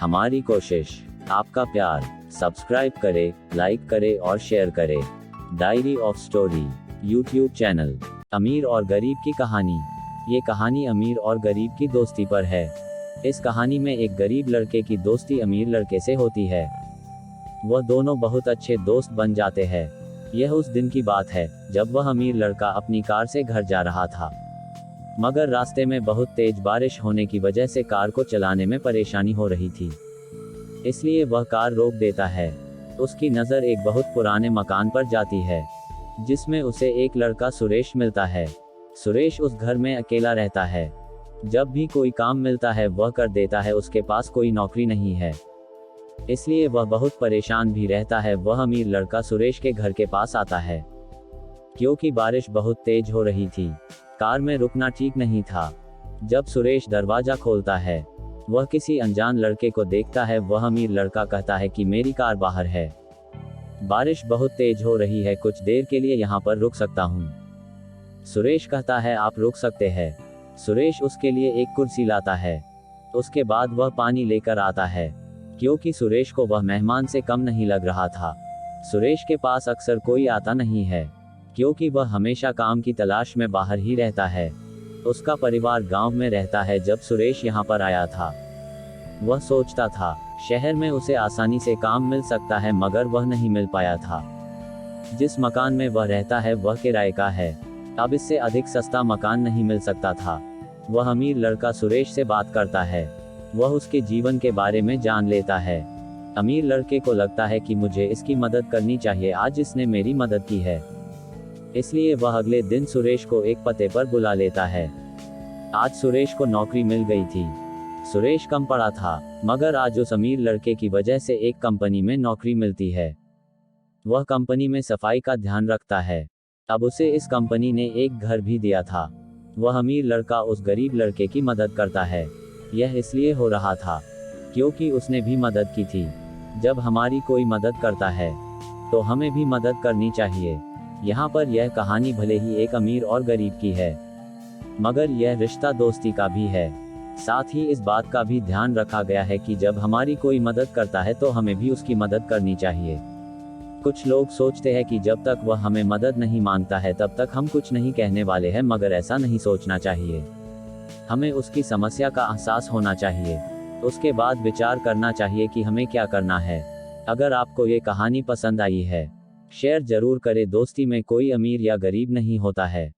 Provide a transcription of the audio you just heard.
हमारी कोशिश, आपका प्यार। सब्सक्राइब करें, लाइक करें और शेयर करें। Diary of story YouTube channel. अमीर और गरीब की कहानी। ये कहानी अमीर और गरीब की दोस्ती पर है। इस कहानी में एक गरीब लड़के की दोस्ती अमीर लड़के से होती है। वह दोनों बहुत अच्छे दोस्त बन जाते हैं। यह उस दिन की बात है जब वह अमीर लड़का अपनी कार से घर जा रहा था, मगर रास्ते में बहुत तेज बारिश होने की वजह से कार को चलाने में परेशानी हो रही थी। इसलिए वह कार रोक देता है। उसकी नज़र एक बहुत पुराने मकान पर जाती है, जिसमें उसे एक लड़का सुरेश मिलता है। सुरेश उस घर में अकेला रहता है। जब भी कोई काम मिलता है वह कर देता है। उसके पास कोई नौकरी नहीं है, इसलिए वह बहुत परेशान भी रहता है। वह अमीर लड़का सुरेश के घर के पास आता है, क्योंकि बारिश बहुत तेज हो रही थी। कार में रुकना ठीक नहीं था। जब सुरेश दरवाजा खोलता है, वह किसी अनजान लड़के को देखता है। वह अमीर लड़का कहता है कि मेरी कार बाहर है, बारिश बहुत तेज हो रही है, कुछ देर के लिए यहाँ पर रुक सकता हूँ। सुरेश कहता है आप रुक सकते हैं। सुरेश उसके लिए एक कुर्सी लाता है। उसके बाद वह पानी लेकर आता है, क्योंकि सुरेश को वह मेहमान से कम नहीं लग रहा था। सुरेश के पास अक्सर कोई आता नहीं है, क्योंकि वह हमेशा काम की तलाश में बाहर ही रहता है। उसका परिवार गांव में रहता है। जब सुरेश यहाँ पर आया था, वह सोचता था शहर में उसे आसानी से काम मिल सकता है, मगर वह नहीं मिल पाया था। जिस मकान में वह रहता है वह किराए का है। अब इससे अधिक सस्ता मकान नहीं मिल सकता था। वह अमीर लड़का सुरेश से बात करता है। वह उसके जीवन के बारे में जान लेता है। अमीर लड़के को लगता है कि मुझे इसकी मदद करनी चाहिए। आज इसने मेरी मदद की है, इसलिए वह अगले दिन सुरेश को एक पते पर बुला लेता है। आज सुरेश को नौकरी मिल गई थी। सुरेश कम पढ़ा था, मगर आज उस अमीर लड़के की वजह से एक कंपनी में नौकरी मिलती है। वह कंपनी में सफाई का ध्यान रखता है। अब उसे इस कंपनी ने एक घर भी दिया था। वह अमीर लड़का उस गरीब लड़के की मदद करता है। यह इसलिए हो रहा था क्योंकि उसने भी मदद की थी। जब हमारी कोई मदद करता है तो हमें भी मदद करनी चाहिए। यहाँ पर यह कहानी भले ही एक अमीर और गरीब की है, मगर यह रिश्ता दोस्ती का भी है। साथ ही इस बात का भी ध्यान रखा गया है कि जब हमारी कोई मदद करता है तो हमें भी उसकी मदद करनी चाहिए। कुछ लोग सोचते हैं कि जब तक वह हमें मदद नहीं मांगता है तब तक हम कुछ नहीं कहने वाले हैं, मगर ऐसा नहीं सोचना चाहिए। हमें उसकी समस्या का एहसास होना चाहिए, उसके बाद विचार करना चाहिए कि हमें क्या करना है। अगर आपको ये कहानी पसंद आई है, शेयर जरूर करें। दोस्ती में कोई अमीर या गरीब नहीं होता है।